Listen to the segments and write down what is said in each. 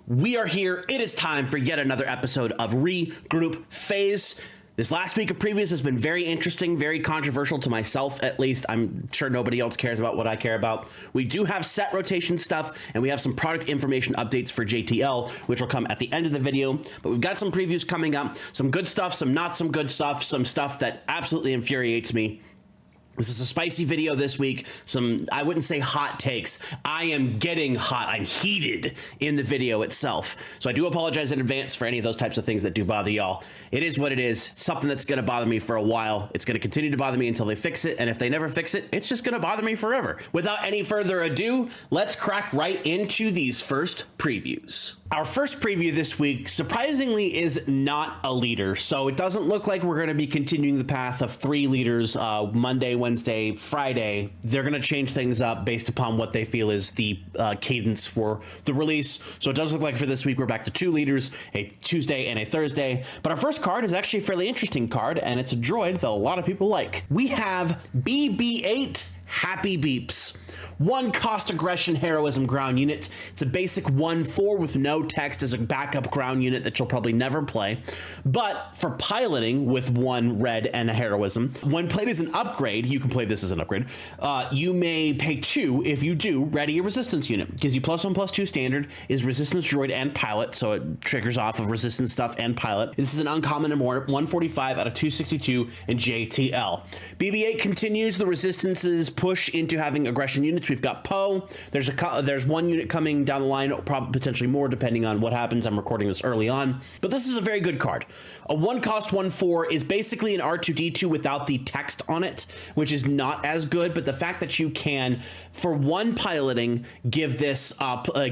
We are here. It is time for yet another episode of Regroup Phase. This last week of previews has been very interesting, very controversial to myself, at least. I'm sure nobody else cares about what I care about. We do have set rotation stuff, and we have some product information updates for JTL, which will come at the end of the video. But we've got some previews coming up, some good stuff, some not some good stuff, some stuff that absolutely infuriates me. This is a spicy video this week. Some, I wouldn't say hot takes. I am getting hot. I'm heated in the video itself. So I do apologize in advance for any of those types of things that do bother y'all. It is what it is. Something that's going to bother me for a while. It's going to continue to bother me until they fix it. And if they never fix it, it's just going to bother me forever. Without any further ado, let's crack right into these first previews. Our first preview this week, surprisingly, is not a leader. So it doesn't look like we're going to be continuing the path of 3 leaders Monday, Wednesday, Friday. They're going to change things up based upon what they feel is the cadence for the release. So it does look like for this week, we're back to 2 leaders, a Tuesday and a Thursday. But our first card is actually a fairly interesting card, and it's a droid that a lot of people like. We have BB-8 Happy Beeps. 1 cost aggression heroism ground unit. It's a basic 1/4 with no text as a backup ground unit that you'll probably never play. But for piloting with 1 red and a heroism, when played as an upgrade, you can play this as an upgrade. You may pay 2 if you do ready a resistance unit. Gives you +1/+2 standard, is resistance droid and pilot, so it triggers off of resistance stuff and pilot. This is an uncommon and more 145 out of 262 in JTL. BB-8 continues the resistance's push into having aggression units. We've got Poe. There's 1 unit coming down the line, probably potentially more depending on what happens. I'm recording this early on, but this is a very good card. A 1 cost 1/4 is basically an R2D2 without the text on it, which is not as good. But the fact that you can, for 1 piloting, give this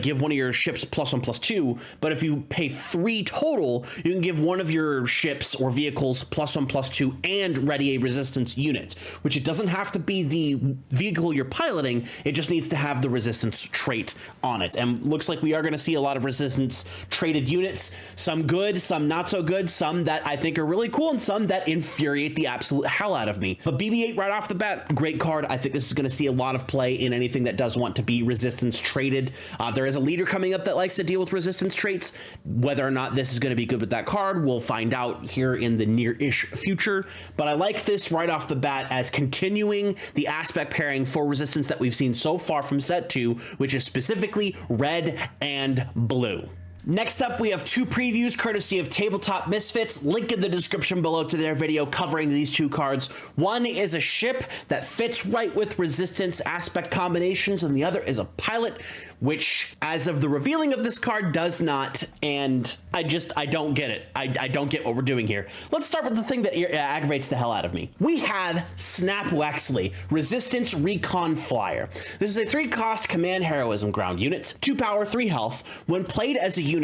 give one of your ships +1/+2. But if you pay 3 total, you can give one of your ships or vehicles +1/+2 and ready a resistance unit, which it doesn't have to be the vehicle you're piloting. It just needs to have the resistance trait on it. And looks like we are going to see a lot of resistance traded units. Some good, some not so good, some that I think are really cool, and some that infuriate the absolute hell out of me. But BB-8 right off the bat, great card. I think this is going to see a lot of play in anything that does want to be resistance traded. There is a leader coming up that likes to deal with resistance traits. Whether or not this is going to be good with that card, we'll find out here in the near-ish future. But I like this right off the bat as continuing the aspect pairing for resistance that we've seen so far from set 2, which is specifically red and blue. Next up, we have 2 previews courtesy of Tabletop Misfits. Link in the description below to their video covering these 2 cards. One is a ship that fits right with resistance aspect combinations, and the other is a pilot, which, as of the revealing of this card, does not, and I don't get it. I don't get what we're doing here. Let's start with the thing that aggravates the hell out of me. We have Snap Wexley, Resistance Recon Flyer. This is a 3 cost command heroism ground unit, 2 power, 3 health. When played as a unit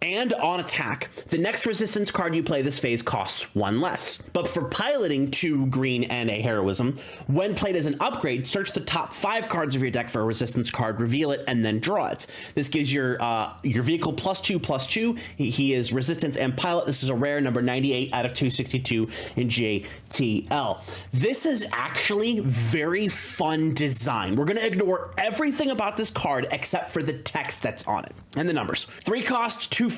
and on attack, the next resistance card you play this phase costs 1 less. But for piloting 2 green and a heroism, when played as an upgrade, search the top 5 cards of your deck for a resistance card, reveal it, and then draw it. This gives your vehicle +2/+2. He is resistance and pilot. This is a rare, number 98 out of 262 in JTL. This is actually very fun design. We're going to ignore everything about this card except for the text that's on it and the numbers. 3 cost, 2/5.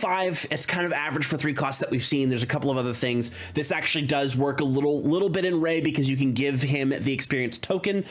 It's kind of average for 3 costs that we've seen. There's a couple of other things. This actually does work a little bit in Ray because you can give him the experience token,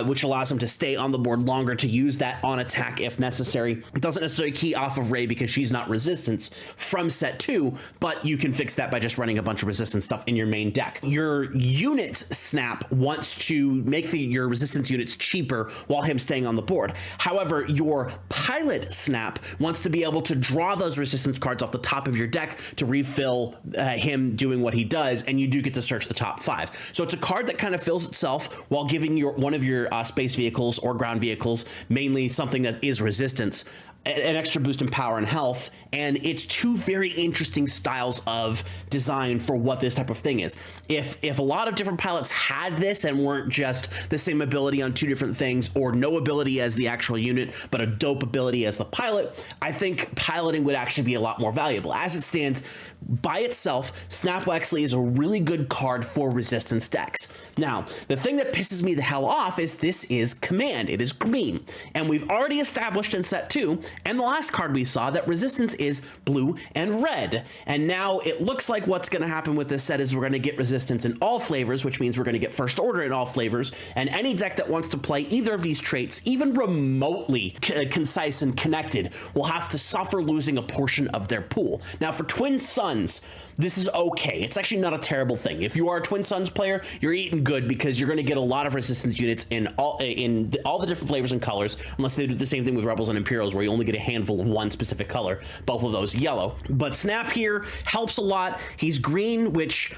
which allows him to stay on the board longer to use that on attack if necessary. It doesn't necessarily key off of Ray because she's not resistance from set 2, but you can fix that by just running a bunch of resistance stuff in your main deck. Your unit snap wants to make your resistance units cheaper while him staying on the board. However, your pilot snap wants to be able to draw those resistance cards off the top of your deck to refill him doing what he does, and you do get to search the top 5. So it's a card that kind of fills itself while giving one of your space vehicles or ground vehicles, mainly something that is resistance, an extra boost in power and health, and it's 2 very interesting styles of design for what this type of thing is. If a lot of different pilots had this and weren't just the same ability on 2 different things, or no ability as the actual unit but a dope ability as the pilot, I think piloting would actually be a lot more valuable. As it stands, by itself, Snap Wexley is a really good card for resistance decks. Now, the thing that pisses me the hell off is this is command. It is green, and we've already established in set 2 And the last card we saw, that resistance is blue and red. And now it looks like what's going to happen with this set is we're going to get resistance in all flavors, which means we're going to get first order in all flavors. And any deck that wants to play either of these traits, even remotely concise and connected, will have to suffer losing a portion of their pool. Now for Twin Suns, this is okay. It's actually not a terrible thing. If you are a Twin Suns player, you're eating good because you're going to get a lot of resistance units in all the different flavors and colors, unless they do the same thing with Rebels and Imperials, where you only get a handful of one specific color, both of those yellow. But Snap here helps a lot. He's green, which...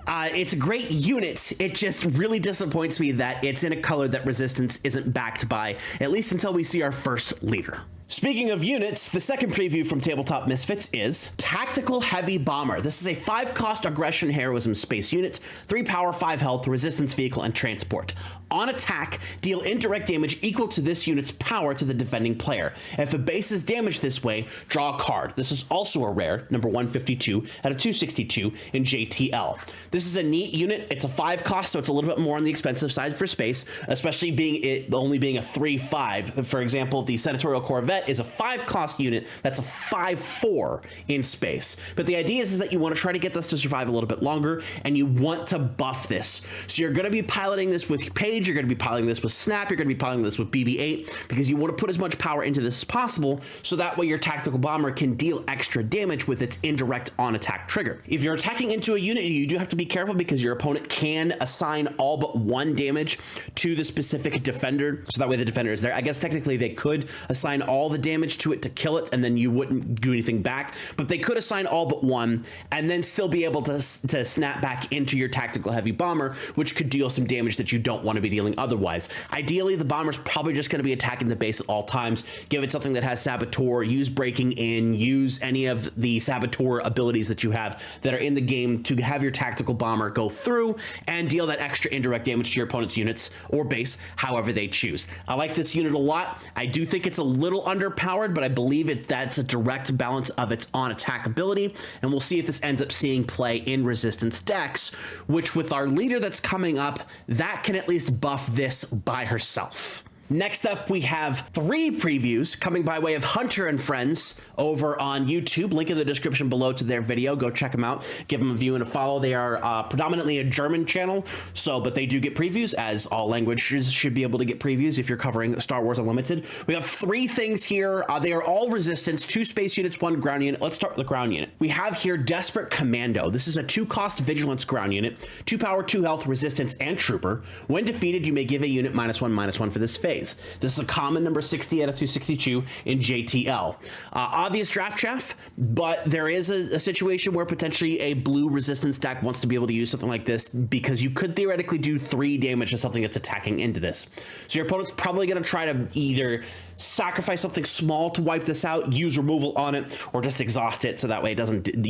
it's a great unit. It just really disappoints me that it's in a color that resistance isn't backed by, at least until we see our first leader. Speaking of units, the second preview from Tabletop Misfits is Tactical Heavy Bomber. This is a 5-cost aggression heroism space unit, 3 power, 5 health, resistance, vehicle, and transport. On attack, deal indirect damage equal to this unit's power to the defending player. If a base is damaged this way, draw a card. This is also a rare, number 152 out of 262 in JTL. This is a neat unit. It's a 5-cost, so it's a little bit more on the expensive side for space, especially only being a 3/5. For example, the Senatorial Corvette is a 5-cost unit that's a 5/4 in space. But the idea is that you want to try to get this to survive a little bit longer, and you want to buff this. So you're going to be piloting this with Paige, you're going to be piloting this with Snap, you're going to be piloting this with BB-8, because you want to put as much power into this as possible, so that way your Tactical Bomber can deal extra damage with its indirect on-attack trigger. If you're attacking into a unit, you do have to be careful because your opponent can assign all but 1 damage to the specific defender, so that way the defender is there. I guess technically they could assign all the damage to it to kill it, and then you wouldn't do anything back, but they could assign all but 1 and then still be able to snap back into your Tactical Heavy Bomber, which could deal some damage that you don't want to be dealing otherwise. Ideally, the bomber's probably just going to be attacking the base at all times. Give it something that has Saboteur, use Breaking In, use any of the Saboteur abilities that you have that are in the game to have your Tactical Bomber go through and deal that extra indirect damage to your opponent's units or base, however they choose. I like this unit a lot. I do think it's a little underpowered, but I believe that's a direct balance of its on-attack ability, and we'll see if this ends up seeing play in resistance decks, which with our leader that's coming up, that can at least buff this by herself. Next up, we have 3 previews coming by way of Hunter and Friends over on YouTube. Link in the description below to their video. Go check them out. Give them a view and a follow. They are predominantly a German channel, but they do get previews, as all languages should be able to get previews if you're covering Star Wars Unlimited. We have 3 things here. They are all resistance, 2 space units, 1 ground unit. Let's start with the ground unit. We have here Desperate Commando. This is a 2-cost vigilance ground unit, 2 power, 2 health, resistance, and trooper. When defeated, you may give a unit -1/-1 for this phase. This is a common, number 60 out of 262 in JTL. Obvious draft chaff, but there is a situation where potentially a blue resistance deck wants to be able to use something like this, because you could theoretically do 3 damage to something that's attacking into this. So your opponent's probably going to try to either sacrifice something small to wipe this out, use removal on it, or just exhaust it, so that way you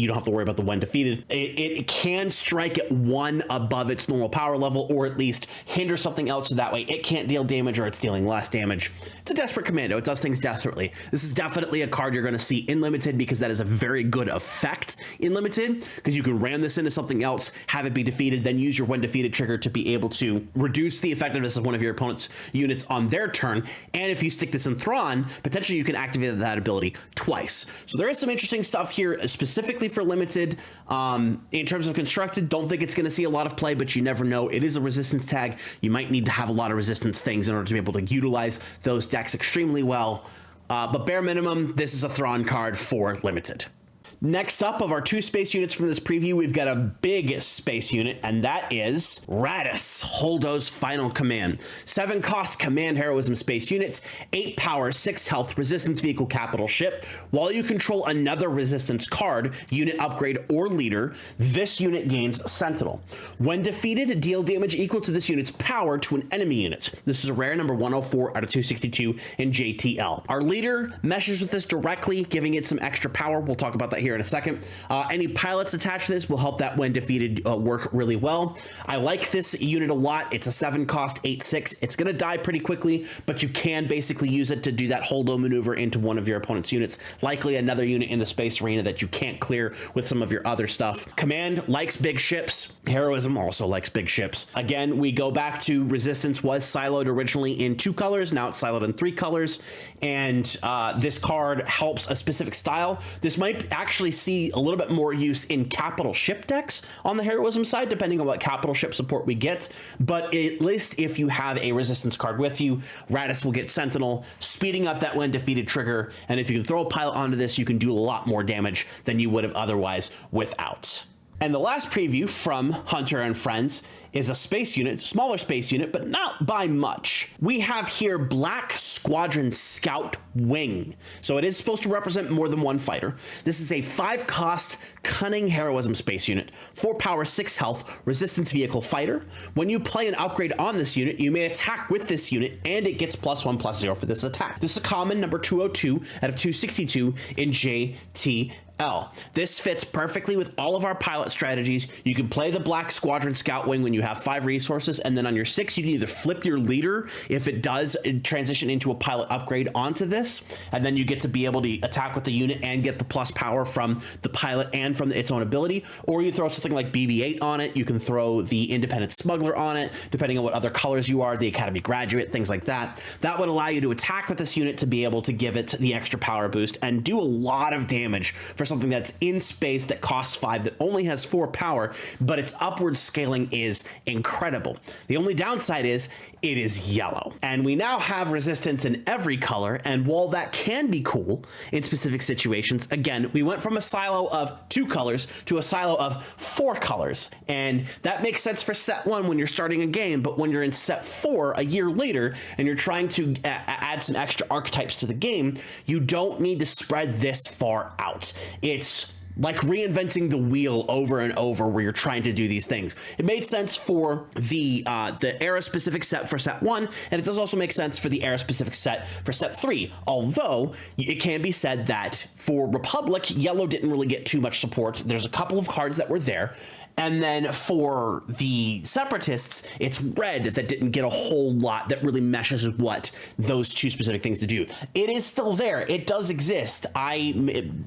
don't have to worry about the when defeated. It can strike at 1 above its normal power level, or at least hinder something else, so that way it can't deal damage or it's dealing less damage. It's a Desperate Commando. It does things desperately. This is definitely a card you're going to see in Limited, because that is a very good effect in Limited, because you can ram this into something else, have it be defeated, then use your when defeated trigger to be able to reduce the effectiveness of one of your opponent's units on their turn. And if you stick this in Thrawn, potentially you can activate that ability twice. So there is some interesting stuff here specifically for Limited. In terms of Constructed, don't think it's going to see a lot of play, but you never know. It is a resistance tag. You might need to have a lot of resistance things in order to be able to utilize those decks extremely well. But bare minimum, this is a Thrawn card for Limited. Next up, of our 2 space units from this preview, we've got a big space unit, and that is Radis, Holdo's Final Command. 7-cost command heroism space units, 8 power, 6 health, resistance, vehicle, capital, ship. While you control another resistance card, unit upgrade, or leader, this unit gains Sentinel. When defeated, deal damage equal to this unit's power to an enemy unit. This is a rare, number 104 out of 262 in JTL. Our leader meshes with this directly, giving it some extra power. We'll talk about that here here in a second. Any pilots attached to this will help that when defeated work really well. I like this unit a lot. It's a 7 cost 8/6. It's going to die pretty quickly, but you can basically use it to do that Holdo maneuver into one of your opponent's units, likely another unit in the space arena that you can't clear with some of your other stuff. Command likes big ships. Heroism also likes big ships. Again, we go back to resistance was siloed originally in 2 colors. Now it's siloed in 3 colors. And this card helps a specific style. This might actually see a little bit more use in capital ship decks on the heroism side, depending on what capital ship support we get. But at least if you have a resistance card with you, Radis will get Sentinel, speeding up that when defeated trigger. And if you can throw a pilot onto this, you can do a lot more damage than you would have otherwise without. And the last preview from Hunter and Friends is a space unit, smaller space unit, but not by much. We have here Black Squadron Scout Wing. So it is supposed to represent more than one fighter. This is a 5 cost Cunning Heroism space unit, 4 power, 6 health, resistance vehicle fighter. When you play an upgrade on this unit, you may attack with this unit and it gets +1/+0 for this attack. This is a common number 202 out of 262 in JTL. This fits perfectly with all of our pilot strategies. You can play the Black Squadron Scout Wing when you have 5 resources, and then on your 6, you can either flip your leader if it does transition into a pilot upgrade onto this, and then you get to be able to attack with the unit and get the plus power from the pilot and from its own ability, or you throw something like BB-8 on it. You can throw the Independent Smuggler on it, depending on what other colors you are, the Academy Graduate, things like that. That would allow you to attack with this unit to be able to give it the extra power boost and do a lot of damage for something that's in space that costs 5, that only has 4 power, but its upward scaling is incredible. The only downside is it is yellow. And we now have resistance in every color, and while that can be cool in specific situations, again, we went from a silo of 2 colors to a silo of 4 colors. And that makes sense for set 1 when you're starting a game, but when you're in set 4 a year later and you're trying to add some extra archetypes to the game, you don't need to spread this far out. It's like reinventing the wheel over and over where you're trying to do these things. It made sense for the era specific set for set 1, and it does also make sense for the era specific set for set 3. Although it can be said that for Republic, yellow didn't really get too much support. There's a couple of cards that were there. And then for the Separatists, it's red that didn't get a whole lot that really meshes with what those 2 specific things to do. It is still there. It does exist. I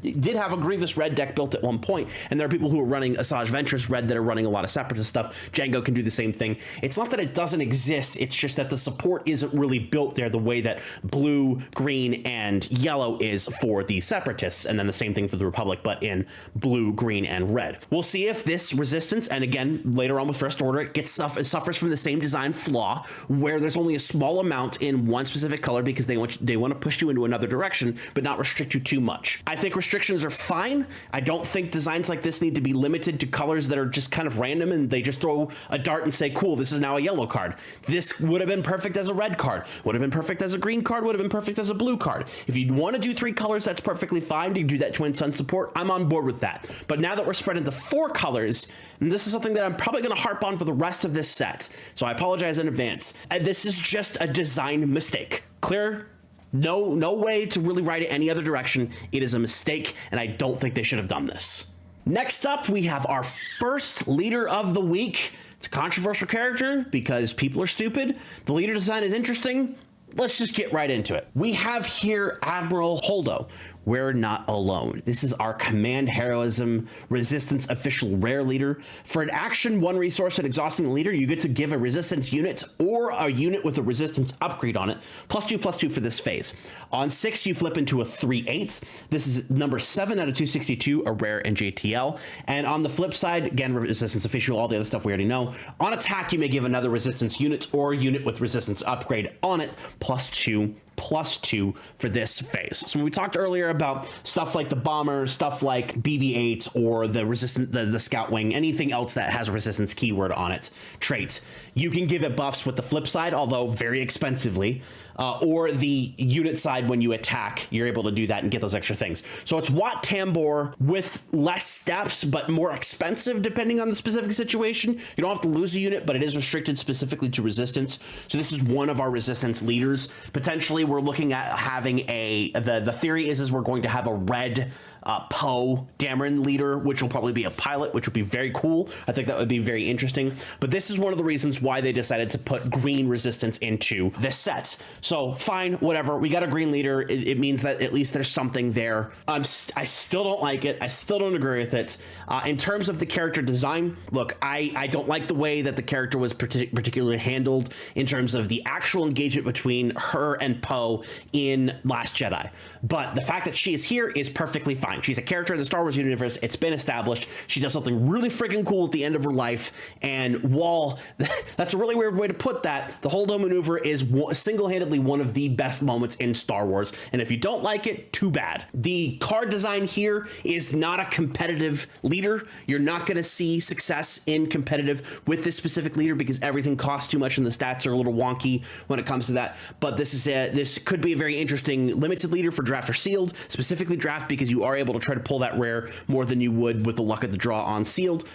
did have a Grievous red deck built at one point, and there are people who are running Asajj Ventress red that are running a lot of Separatist stuff. Django can do the same thing. It's not that it doesn't exist. It's just that the support isn't really built there the way that blue, green, and yellow is for the Separatists, and then the same thing for the Republic, but in blue, green, and red. We'll see if this resistance, and again later on with First Order, it suffers from the same design flaw where there's only a small amount in one specific color because they want to push you into another direction but not restrict you too much. I think restrictions are fine. I don't think designs like this need to be limited to colors that are just kind of random and they just throw a dart and say, cool, this is now a yellow card. This would have been perfect as a red card, would have been perfect as a green card, would have been perfect as a blue card. If you want to do 3 colors, that's perfectly fine. You do that Twin Sun support, I'm on board with that. But now that we're spread into 4 colors, and this is something that I'm probably going to harp on for the rest of this set, so I apologize in advance. And this is just a design mistake. Clear? No way to really write it any other direction. It is a mistake, and I don't think they should have done this. Next up, we have our first leader of the week. It's a controversial character because people are stupid. The leader design is interesting. Let's just get right into it. We have here Admiral Holdo. We're not alone. This is our Command Heroism Resistance official rare leader. For an action, 1 resource and exhausting the leader, you get to give a resistance unit or a unit with a resistance upgrade on it, +2/+2 for this phase. On 6, you flip into a 3/8. This is number 7 out of 262, a rare in JTL. And on the flip side, again, resistance official, all the other stuff we already know. On attack, you may give another resistance unit or unit with resistance upgrade on it, +2/+2 for this phase. So when we talked earlier about stuff like the bomber, stuff like BB-8 or the Scout Wing, anything else that has a resistance keyword on it, trait, you can give it buffs with the flip side, although very expensively, or the unit side when you attack, you're able to do that and get those extra things. So it's Wat Tambor with less steps, but more expensive depending on the specific situation. You don't have to lose a unit, but it is restricted specifically to resistance. So this is one of our resistance leaders. Potentially we're looking at having the theory is we're going to have a red Poe Dameron leader, which will probably be a pilot, which would be very cool. I think that would be very interesting. But this is one of the reasons why they decided to put green resistance into this set. So fine, whatever. We got a green leader. It means that at least there's something there. I still don't like it. I still don't agree with it. In terms of the character design, look, I don't like the way that the character was particularly handled in terms of the actual engagement between her and Poe in Last Jedi. But the fact that she is here is perfectly fine. She's a character in the Star Wars universe. It's been established. She does something really freaking cool at the end of her life. And while that's a really weird way to put that, the Holdo maneuver is single-handedly one of the best moments in Star Wars. And if you don't like it, too bad. The card design here is not a competitive leader. You're not going to see success in competitive with this specific leader because everything costs too much and the stats are a little wonky when it comes to that. But this could be a very interesting limited leader for draft or sealed, specifically draft because you are able to try to pull that rare more than you would with the luck of the draw on sealed.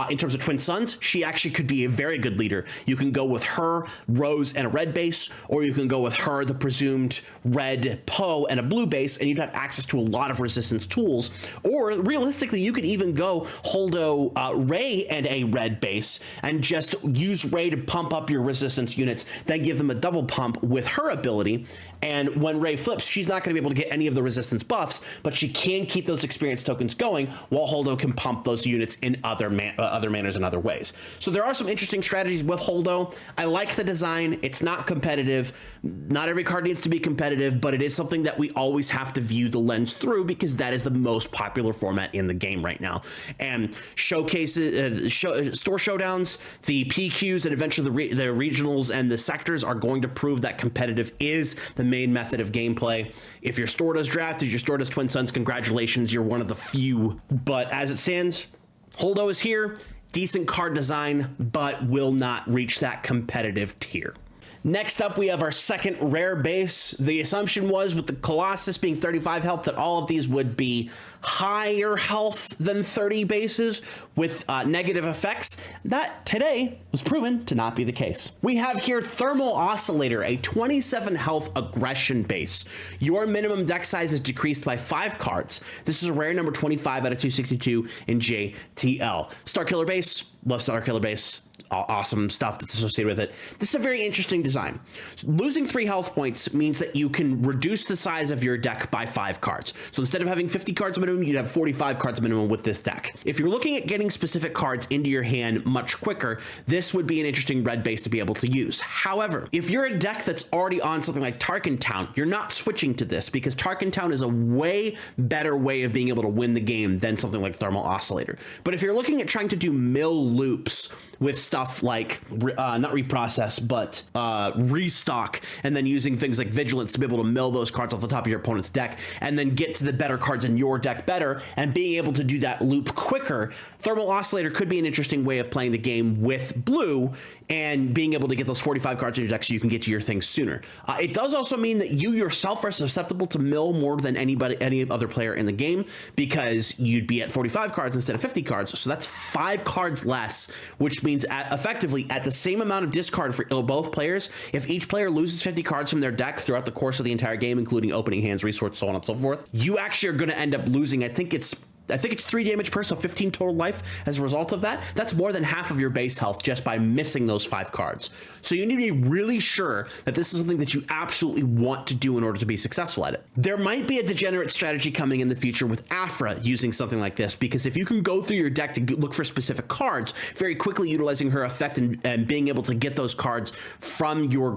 In terms of Twin Suns, she actually could be a very good leader. You can go with her, Rose, and a red base, or you can go with her, the presumed red Poe, and a blue base, and you'd have access to a lot of resistance tools. Or realistically, you could even go Holdo Rey and a red base, and just use Rey to pump up your resistance units, then give them a double pump with her ability. And when Rey flips, she's not going to be able to get any of the resistance buffs, but she can keep those experience tokens going while Holdo can pump those units in other manners and other ways. So there are some interesting strategies with Holdo. I like the design. It's not competitive. Not every card needs to be competitive, but it is something that we always have to view the lens through because that is the most popular format in the game right now. And showcases, store showdowns, the PQs, and eventually the regionals and the sectors are going to prove that competitive is the main method of gameplay. If your store does draft, if your store does Twin Suns, congratulations, you're one of the few. But as it stands, Holdo is here, decent card design, but will not reach that competitive tier. Next up, we have our second rare base. The assumption was with the Colossus being 35 health that all of these would be higher health than 30 bases with negative effects. That today was proven to not be the case. We have here Thermal Oscillator, a 27 health aggression base. Your minimum deck size is decreased by 5 cards. This is a rare number 25 out of 262 in JTL. Starkiller base, love Starkiller base. Awesome stuff that's associated with it. This is a very interesting design. Losing 3 health points means that you can reduce the size of your deck by 5 cards. So instead of having 50 cards minimum, you'd have 45 cards minimum with this deck. If you're looking at getting specific cards into your hand much quicker, this would be an interesting red base to be able to use. However, if you're a deck that's already on something like Tarkin Town, you're not switching to this because Tarkin Town is a way better way of being able to win the game than something like Thermal Oscillator. But if you're looking at trying to do mill loops with stuff like not reprocess but restock, and then using things like vigilance to be able to mill those cards off the top of your opponent's deck and then get to the better cards in your deck better and being able to do that loop quicker, Thermal Oscillator could be an interesting way of playing the game with blue and being able to get those 45 cards in your deck so you can get to your things sooner. It does also mean that you yourself are susceptible to mill more than any other player in the game because you'd be at 45 cards instead of 50 cards, so that's 5 cards less, which means effectively at the same amount of discard for both players, if each player loses 50 cards from their deck throughout the course of the entire game, including opening hands, resource, so on and so forth, you actually are going to end up losing, I think it's 3 damage per, so 15 total life as a result of that. That's more than half of your base health just by missing those 5 cards. So you need to be really sure that this is something that you absolutely want to do in order to be successful at it. There might be a degenerate strategy coming in the future with Afra using something like this, because if you can go through your deck to look for specific cards, very quickly utilizing her effect and being able to get those cards from your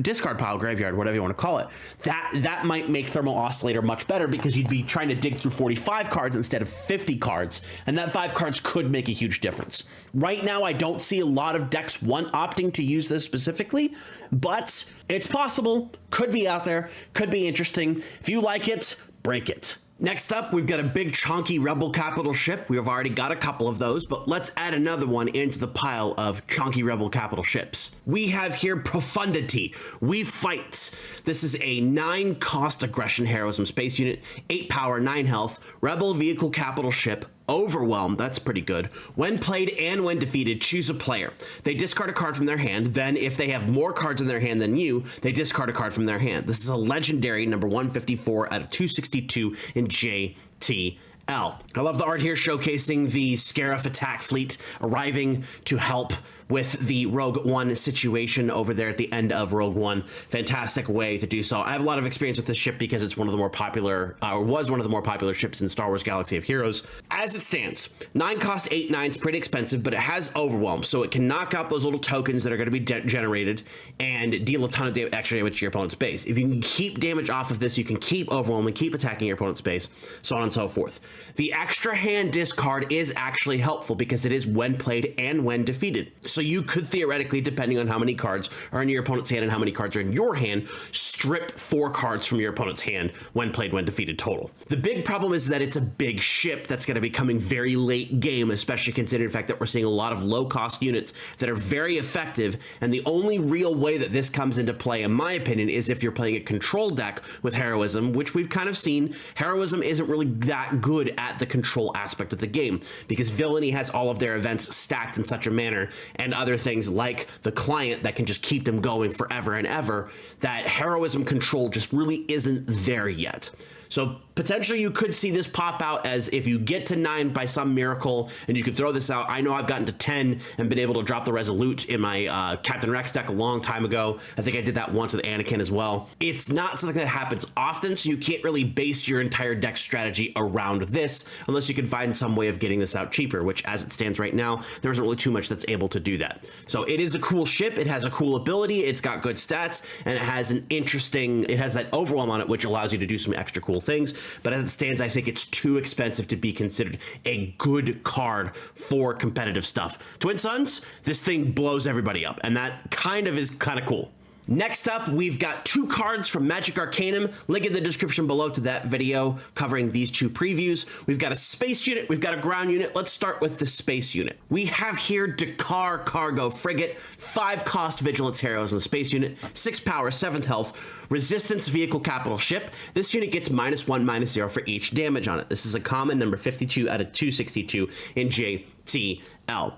discard pile, graveyard, whatever you want to call it, that might make Thermal Oscillator much better because you'd be trying to dig through 45 cards instead of 50 cards, and that 5 cards could make a huge difference. Right now, I don't see a lot of decks opting to use this specifically, but it's possible, could be out there, could be interesting. If you like it, break it. Next up, we've got a big chunky Rebel capital ship. We have already got a couple of those, but let's add another one into the pile of chunky Rebel capital ships. We have here Profundity. We fight. This is a 9 cost aggression heroism space unit, 8 power, 9 health, Rebel vehicle capital ship. Overwhelm, that's pretty good. When played and when defeated, choose a player. They discard a card from their hand, then if they have more cards in their hand than you, they discard a card from their hand. This is a legendary number 154 out of 262 in JTL. I love the art here showcasing the Scarif attack fleet arriving to help with the Rogue One situation over there at the end of Rogue One. Fantastic way to do so. I have a lot of experience with this ship because it's one of the more popular, or was one of the more popular ships in Star Wars Galaxy of Heroes. As it stands, 9 cost 8/9 is pretty expensive, but it has Overwhelm, so it can knock out those little tokens that are going to be generated and deal a ton of extra damage to your opponent's base. If you can keep damage off of this, you can keep Overwhelm and keep attacking your opponent's base, so on and so forth. The extra hand discard is actually helpful because it is when played and when defeated. So you could theoretically, depending on how many cards are in your opponent's hand and how many cards are in your hand, strip 4 cards from your opponent's hand when played, when defeated total. The big problem is that it's a big ship that's going to be coming very late game, especially considering the fact that we're seeing a lot of low cost units that are very effective. And the only real way that this comes into play, in my opinion, is if you're playing a control deck with Heroism, which we've kind of seen. Heroism isn't really that good at the control aspect of the game because Villainy has all of their events stacked in such a manner, and other things like the client that can just keep them going forever and ever, that Heroism control just really isn't there yet. So potentially you could see this pop out as if you get to 9 by some miracle and you could throw this out. I know I've gotten to 10 and been able to drop the Resolute in my Captain Rex deck a long time ago. I think I did that once with Anakin as well. It's not something that happens often, so you can't really base your entire deck strategy around this unless you can find some way of getting this out cheaper, which as it stands right now, there isn't really too much that's able to do that. So it is a cool ship. It has a cool ability. It's got good stats, and it has it has that Overwhelm on it, which allows you to do some extra cool things. But as it stands, I think it's too expensive to be considered a good card for competitive stuff. Twin Suns, this thing blows everybody up, and that is kind of cool. Next up, we've got 2 cards from Magic Arcanum. Link in the description below to that video covering these 2 previews. We've got a space unit, we've got a ground unit. Let's start with the space unit. We have here Dakar Cargo Frigate, 5 cost Vigilance Heroes in the space unit, 6 power, 7th health, resistance vehicle capital ship. This unit gets -1/-0 for each damage on it. This is a common, number 52 out of 262 in JTL.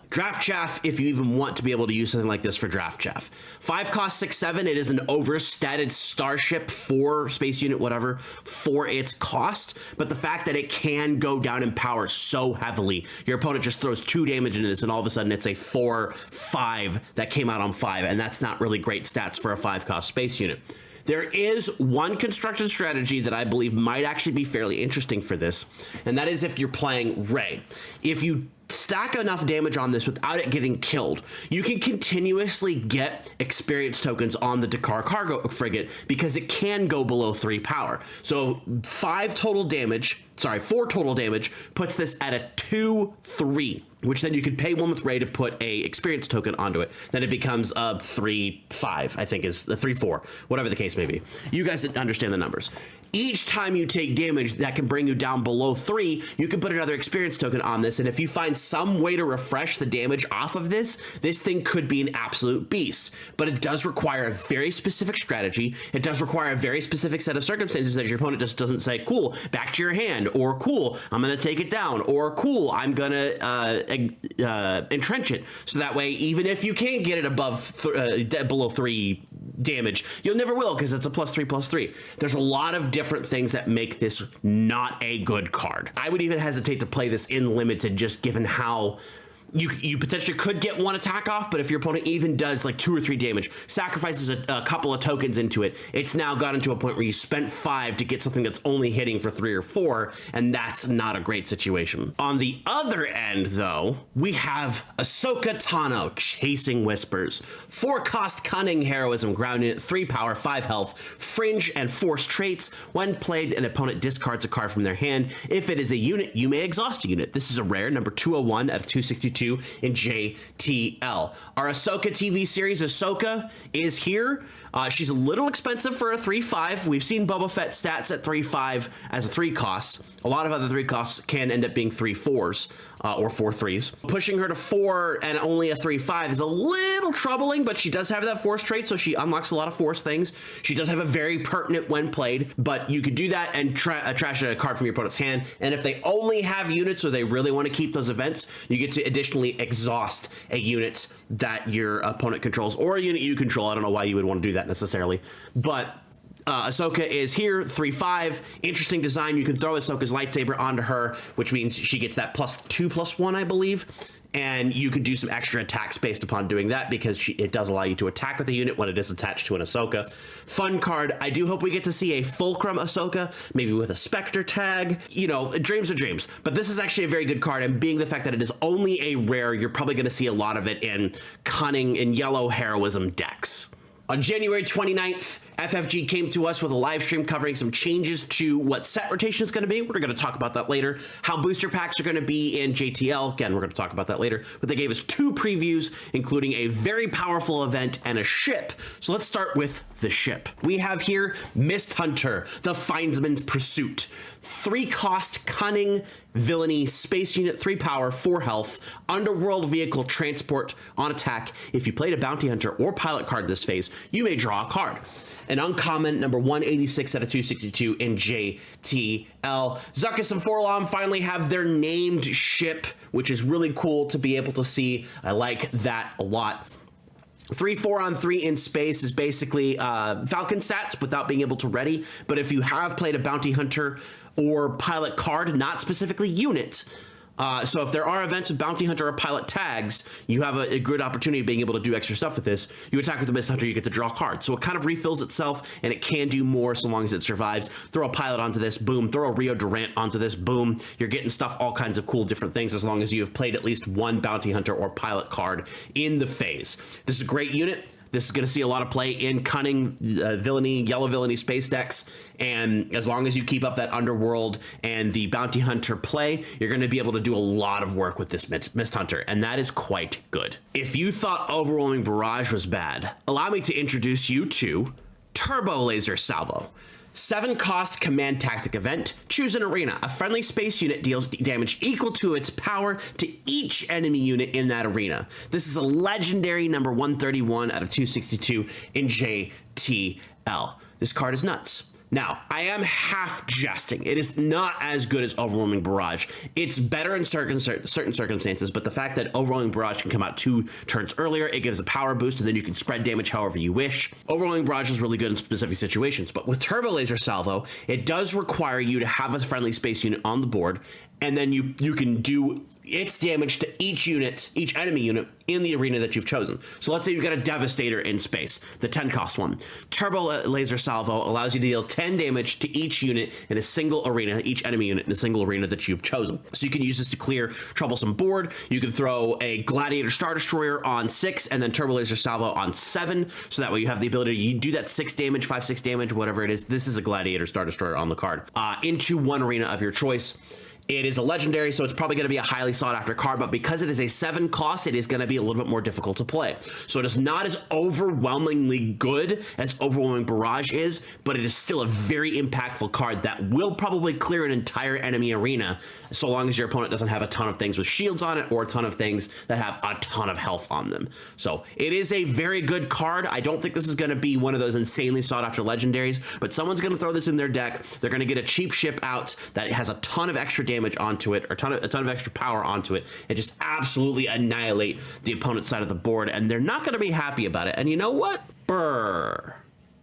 Draft Chaff, if you even want to be able to use something like this for Draft Chaff. 5 cost 6/7. It is an overstated starship for space unit, whatever, for its cost. But the fact that it can go down in power so heavily, your opponent just throws 2 damage into this, and all of a sudden it's a 4/5 that came out on 5, and that's not really great stats for a 5 cost space unit. There is one constructed strategy that I believe might actually be fairly interesting for this, and that is if you're playing Rey. If you stack enough damage on this without it getting killed, you can continuously get experience tokens on the Dakar Cargo Frigate because it can go below 3 power. So 4 total damage puts this at a 2/3, which then you could pay 1 with Rey to put a experience token onto it. Then it becomes a 3/5, I think is the 3/4, whatever the case may be. You guys understand the numbers. Each time you take damage that can bring you down below 3, you can put another experience token on this, and if you find some way to refresh the damage off of this, this thing could be an absolute beast. But it does require a very specific strategy. It does require a very specific set of circumstances that your opponent just doesn't say, cool, back to your hand, or cool, I'm going to take it down, or cool, I'm going to entrench it. So that way, even if you can't get it below 3 damage, you'll never will because it's a +3/+3. There's a lot of different things that make this not a good card. I would even hesitate to play this in limited, just given how you potentially could get 1 attack off, but if your opponent even does like 2 or 3 damage, sacrifices a couple of tokens into it, it's now gotten to a point where you spent 5 to get something that's only hitting for 3 or 4, and that's not a great situation. On the other end, though, we have Ahsoka Tano, Chasing Whispers. 4 cost Cunning Heroism ground unit, 3 power, 5 health, fringe and force traits. When played, an opponent discards a card from their hand. If it is a unit, you may exhaust a unit. This is a rare, number 201 out of 262 in JTL. Our Ahsoka TV series, Ahsoka, is here. She's a little expensive for a 3/5. We've seen Boba Fett stats at 3/5 as a 3 cost. A lot of other 3 costs can end up being 3/4s. Or 4/3s. Pushing her to 4 and only a 3/5 is a little troubling, but she does have that force trait, so she unlocks a lot of force things. She does have a very pertinent when played, but you could do that and trash a card from your opponent's hand, and if they only have units or they really want to keep those events, you get to additionally exhaust a unit that your opponent controls, or a unit you control. I don't know why you would want to do that necessarily, but Ahsoka is here, 3/5. Interesting design. You can throw Ahsoka's lightsaber onto her, which means she gets that +2/+1, I believe. And you can do some extra attacks based upon doing that because it does allow you to attack with a unit when it is attached to an Ahsoka. Fun card. I do hope we get to see a Fulcrum Ahsoka, maybe with a Spectre tag. You know, dreams are dreams. But this is actually a very good card, and being the fact that it is only a rare, you're probably going to see a lot of it in Cunning and Yellow Heroism decks. On January 29th, FFG came to us with a live stream covering some changes to what set rotation is going to be. We're going to talk about that later. How booster packs are going to be in JTL. Again, we're going to talk about that later. But they gave us 2 previews, including a very powerful event and a ship. So let's start with the ship. We have here Mist Hunter, the Findsman's Pursuit. 3-cost Cunning Villainy Space Unit, 3 power, 4 health, Underworld Vehicle Transport on attack. If you played a Bounty Hunter or Pilot card this phase, you may draw a card. An uncommon, number 186 out of 262 in JTL. Zuckuss and Forlom finally have their named ship, which is really cool to be able to see. I like that a lot. 3/4-on-3 in space is basically Falcon stats without being able to ready. But if you have played a Bounty Hunter or Pilot card, not specifically units, so if there are events with Bounty Hunter or Pilot tags, you have a good opportunity of being able to do extra stuff with this. You attack with the Mist Hunter, you get to draw cards. So it kind of refills itself, and it can do more so long as it survives. Throw a Pilot onto this, boom. Throw a Rio Durant onto this, boom. You're getting stuff, all kinds of cool different things, as long as you have played at least one Bounty Hunter or Pilot card in the phase. This is a great unit. This is going to see a lot of play in Cunning, Villainy, Yellow Villainy space decks. And as long as you keep up that Underworld and the Bounty Hunter play, you're going to be able to do a lot of work with this Mist Hunter. And that is quite good. If you thought Overwhelming Barrage was bad, allow me to introduce you to Turbo Laser Salvo. 7-cost command tactic event. Choose an arena. A friendly space unit deals damage equal to its power to each enemy unit in that arena. This is a legendary number 131 out of 262 in JTL. This card is nuts. Now, I am half jesting. It is not as good as Overwhelming Barrage. It's better in certain circumstances, but the fact that Overwhelming Barrage can come out 2 turns earlier, it gives a power boost, and then you can spread damage however you wish. Overwhelming Barrage is really good in specific situations, but with Turbo Laser Salvo, it does require you to have a friendly space unit on the board, and then you can do its damage to each unit, each enemy unit in the arena that you've chosen. So let's say you've got a Devastator in space, the 10-cost one. Turbo Laser Salvo allows you to deal 10 damage to each unit in a single arena, each enemy unit in a single arena that you've chosen. So you can use this to clear troublesome board. You can throw a Gladiator Star Destroyer on 6 and then Turbo Laser Salvo on 7. So that way you have the ability to do that 6 damage, 5-6 damage, whatever it is. This is a Gladiator Star Destroyer on the card, into one arena of your choice. It is a legendary, so it's probably going to be a highly sought after card, but because it is a 7 cost, it is going to be a little bit more difficult to play. So it is not as overwhelmingly good as Overwhelming Barrage is, but it is still a very impactful card that will probably clear an entire enemy arena, so long as your opponent doesn't have a ton of things with shields on it or a ton of things that have a ton of health on them. So it is a very good card. I don't think this is going to be one of those insanely sought after legendaries, but someone's going to throw this in their deck. They're going to get a cheap ship out that has a ton of extra damage onto it, or a ton of extra power onto it, and just absolutely annihilate the opponent's side of the board, and they're not going to be happy about it. And you know what? Brr.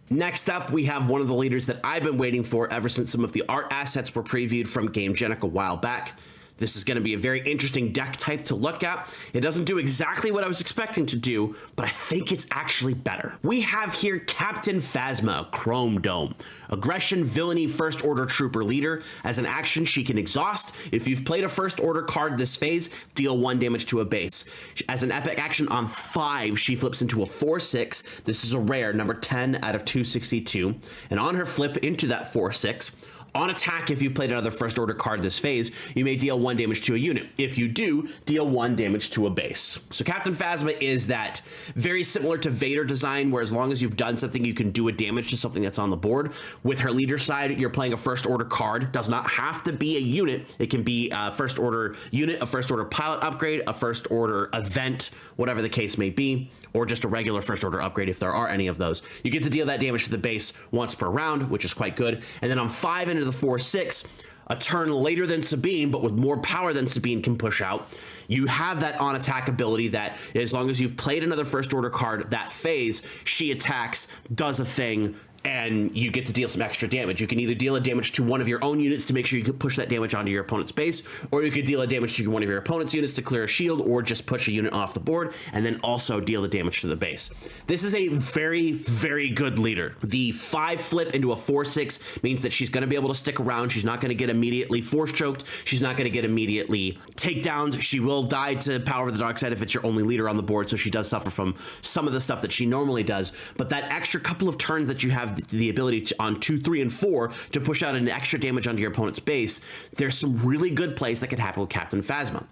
Next up, we have one of the leaders that I've been waiting for ever since some of the art assets were previewed from GameGenic a while back. This is going to be a very interesting deck type to look at. It doesn't do exactly what I was expecting to do, but I think it's actually better. We have here Captain Phasma, Chrome Dome. Aggression, Villainy, First Order Trooper Leader. As an action, she can exhaust. If you've played a First Order card this phase, deal 1 damage to a base. As an epic action on 5, she flips into a 4/6. This is a rare, number 10 out of 262. And on her flip into that 4/6, on attack, if you played another First Order card this phase, you may deal 1 damage to a unit. If you do, deal 1 damage to a base. So Captain Phasma is that very similar to Vader design, where as long as you've done something, you can do a damage to something that's on the board. With her leader side, you're playing a First Order card. Does not have to be a unit. It can be a First Order unit, a First Order pilot upgrade, a First Order event, whatever the case may be, or just a regular First Order upgrade if there are any of those. You get to deal that damage to the base once per round, which is quite good. And then on 5 into the 4/6, a turn later than Sabine, but with more power than Sabine can push out, you have that on attack ability that as long as you've played another First Order card that phase, she attacks, does a thing, and you get to deal some extra damage. You can either deal a damage to one of your own units to make sure you can push that damage onto your opponent's base, or you could deal a damage to one of your opponent's units to clear a shield, or just push a unit off the board and then also deal the damage to the base. This is a very, very good leader. The 5 flip into a 4/6 means that she's going to be able to stick around. She's not going to get immediately force choked. She's not going to get immediately takedowns. She will die to Power of the Dark Side if it's your only leader on the board, so she does suffer from some of the stuff that she normally does. But that extra couple of turns that you have the ability to, on 2, 3, and 4 to push out an extra damage onto your opponent's base, there's some really good plays that could happen with Captain Phasma.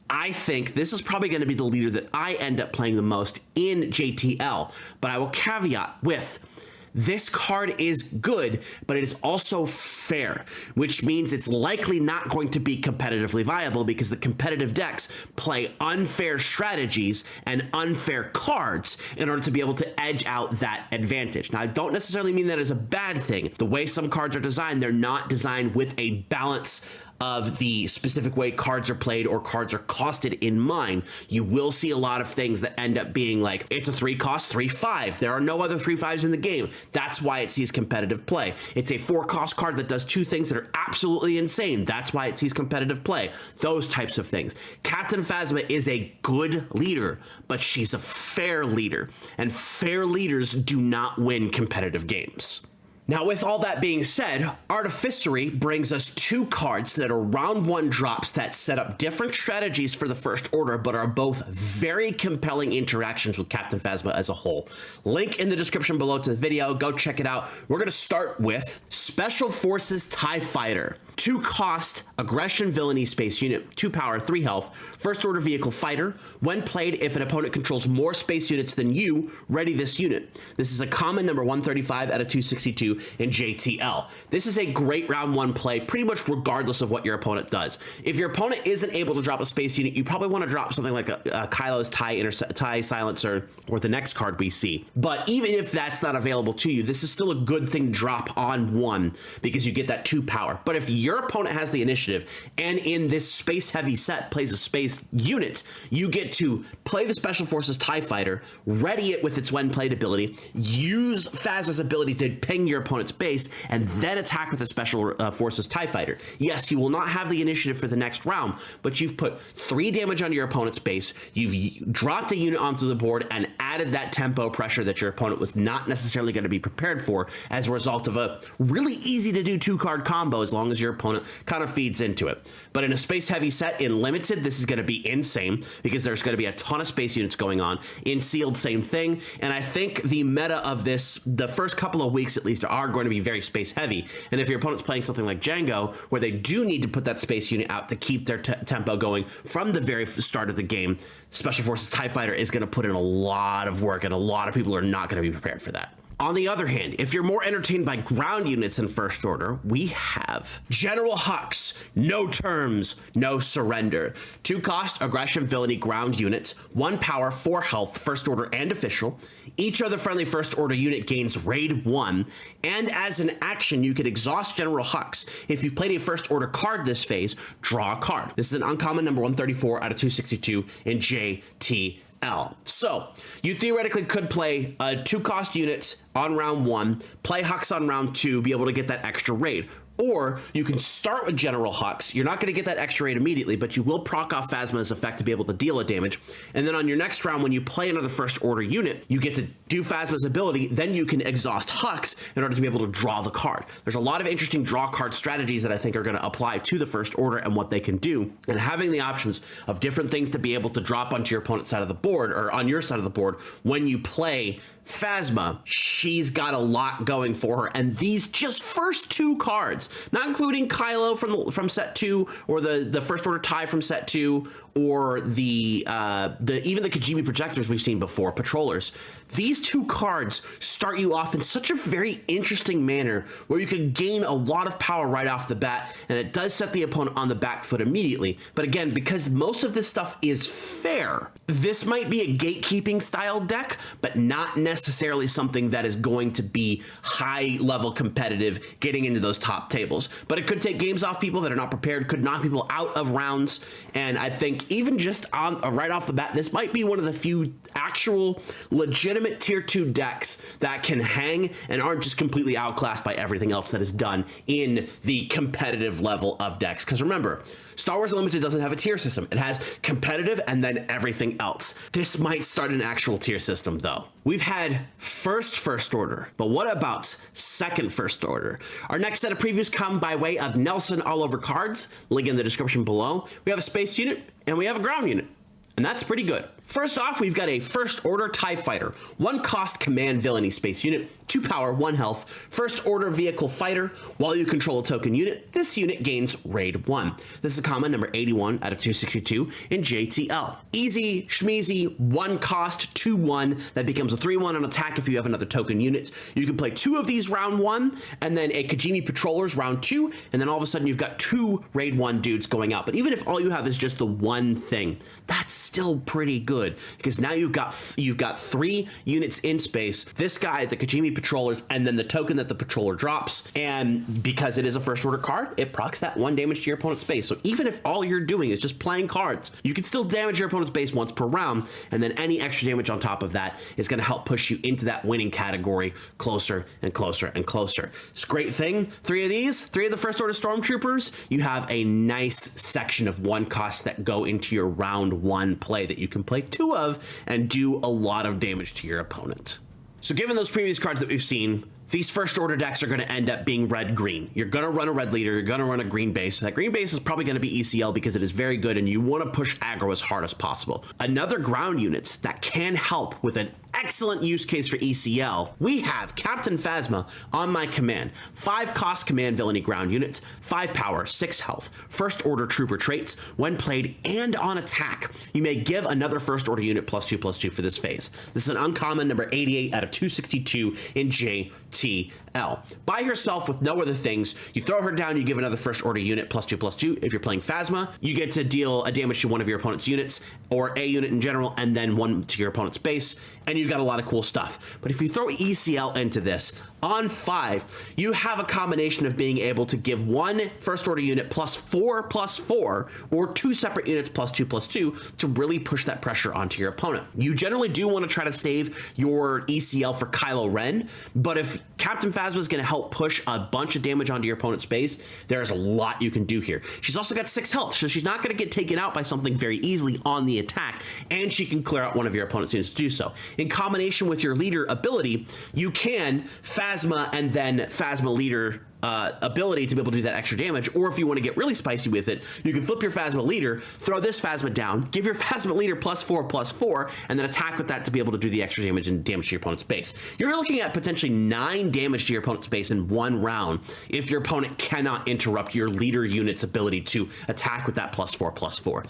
I think this is probably going to be the leader that I end up playing the most in JTL, but I will caveat with, this card is good, but it is also fair, which means it's likely not going to be competitively viable because the competitive decks play unfair strategies and unfair cards in order to be able to edge out that advantage. Now, I don't necessarily mean that as a bad thing. The way some cards are designed, they're not designed with a balance of the specific way cards are played or cards are costed in mind. You will see a lot of things that end up being like, it's a 3-cost 3/5. There are no other 3/5s in the game. That's why it sees competitive play. It's a 4-cost card that does 2 things that are absolutely insane. That's why it sees competitive play. Those types of things. Captain Phasma is a good leader, but she's a fair leader, and fair leaders do not win competitive games. Now, with all that being said, Artificery brings us 2 cards that are round 1 drops that set up different strategies for the First Order, but are both very compelling interactions with Captain Phasma as a whole. Link in the description below to the video. Go check it out. We're going to start with Special Forces TIE Fighter. 2-cost aggression villainy space unit, 2 power, 3 health, First Order vehicle fighter. When played, if an opponent controls more space units than you, ready this unit. This is a common number 135 out of 262 in JTL. This is a great round 1 play, pretty much regardless of what your opponent does. If your opponent isn't able to drop a space unit, you probably want to drop something like a Kylo's TIE Silencer or the next card we see. But even if that's not available to you, this is still a good thing to drop on 1 because you get that 2 power. But if your opponent has the initiative and in this space heavy set plays a space unit, you get to play the Special Forces TIE Fighter, ready it with its when played ability, use Phasma's ability to ping your opponent's base, and then attack with the Special Forces TIE Fighter. Yes, you will not have the initiative for the next round, but you've put 3 damage on your opponent's base, you've dropped a unit onto the board and added that tempo pressure that your opponent was not necessarily going to be prepared for as a result of a really easy to do 2-card combo as long as your opponent kind of feeds into it. But in a space heavy set in limited, this is going to be insane because there's going to be a ton of space units going on. In sealed, same thing. And I think the meta of this, the first couple of weeks at least, are going to be very space heavy. And if your opponent's playing something like Django, where they do need to put that space unit out to keep their tempo going from the very start of the game, Special Forces TIE Fighter is going to put in a lot of work, and a lot of people are not going to be prepared for that. On the other hand, if you're more entertained by ground units in First Order, we have General Hux, no terms, no surrender. 2-cost aggression villainy ground units, 1 power, 4 health, First Order and official. Each other friendly First Order unit gains raid 1, and as an action, you can exhaust General Hux. If you've played a First Order card this phase, draw a card. This is an uncommon number 134 out of 262 in JTL. So you theoretically could play a 2-cost unit on round 1, play Hux on round 2, be able to get that extra raid. Or you can start with General Hux. You're not going to get that extra raid immediately, but you will proc off Phasma's effect to be able to deal a damage. And then on your next round, when you play another First Order unit, you get to do Phasma's ability. Then you can exhaust Hux in order to be able to draw the card. There's a lot of interesting draw card strategies that I think are going to apply to the First Order and what they can do. And having the options of different things to be able to drop onto your opponent's side of the board or on your side of the board when you play Phasma, she's got a lot going for her, and these just first 2 cards, not including Kylo from set 2 or the First Order TIE from set 2 or even the Kijimi projectors we've seen before, patrollers. These 2 cards start you off in such a very interesting manner where you can gain a lot of power right off the bat, and it does set the opponent on the back foot immediately. But again, because most of this stuff is fair, This might be a gatekeeping style deck, but not necessarily something that is going to be high level competitive getting into those top tables. But it could take games off people that are not prepared, could knock people out of rounds. And I think even just on right off the bat, this might be one of the few actual legitimate tier 2 decks that can hang and aren't just completely outclassed by everything else that is done in the competitive level of decks. Because remember, Star Wars Unlimited doesn't have a tier system. It has competitive and then everything else. This might start an actual tier system though. We've had first order, but what about second first order? Our next set of previews come by way of Nelson all over cards, link in the description below. We have a space unit and we have a ground unit, and that's pretty good. First off, we've got a First Order TIE Fighter, 1 cost command villainy space unit, 2 power, 1 health, First Order vehicle fighter. While you control a token unit, this unit gains Raid 1. This is a common number 81 out of 262 in JTL. Easy, schmeezy, 1 cost, 2/1, that becomes a 3/1 on attack if you have another token unit. You can play 2 of these round 1, and then a Kajimi Patrollers round 2, and then all of a sudden you've got 2 Raid 1 dudes going out. But even if all you have is just the one thing, that's still pretty good, because now you've got 3 units in space, this guy, the Kajimi Patrollers, and then the token that the Patroller drops. And because it is a First Order card, it procs that 1 damage to your opponent's base. So even if all you're doing is just playing cards, you can still damage your opponent's base once per round, and then any extra damage on top of that is going to help push you into that winning category closer and closer and closer. It's a great thing. 3 of these, 3 of the First Order Stormtroopers, you have a nice section of 1 costs that go into your round 1 play that you can play 2 of and do a lot of damage to your opponent. So given those previous cards that we've seen, these First Order decks are going to end up being red-green. You're going to run a red leader, you're going to run a green base. That green base is probably going to be ECL because it is very good and you want to push aggro as hard as possible. Another ground unit that can help with an excellent use case for ECL, we have Captain Phasma on my command. 5 cost command villainy ground units, 5 power, 6 health, First Order trooper traits. When played and on attack, you may give another First Order unit +2/+2 for this phase. This is an uncommon number 88 out of 262 in JTL. By herself with no other things, you throw her down, you give another First Order unit +2/+2. If you're playing Phasma, you get to deal a damage to one of your opponent's units, or a unit in general, and then 1 to your opponent's base, and you've got a lot of cool stuff. But if you throw ECL into this, on 5, you have a combination of being able to give 1 First Order unit +4/+4, or 2 separate units +2/+2 to really push that pressure onto your opponent. You generally do want to try to save your ECL for Kylo Ren, but if Captain Phasma is going to help push a bunch of damage onto your opponent's base, there's a lot you can do here. She's also got 6 health, so she's not going to get taken out by something very easily on the attack, and she can clear out one of your opponent's units to do so. In combination with your leader ability, you can Phasma and then Phasma leader ability to be able to do that extra damage, or if you want to get really spicy with it, you can flip your Phasma leader, throw this Phasma down, give your Phasma leader +4/+4, and then attack with that to be able to do the extra damage and damage to your opponent's base. You're looking at potentially 9 damage to your opponent's base in 1 round if your opponent cannot interrupt your leader unit's ability to attack with that +4/+4.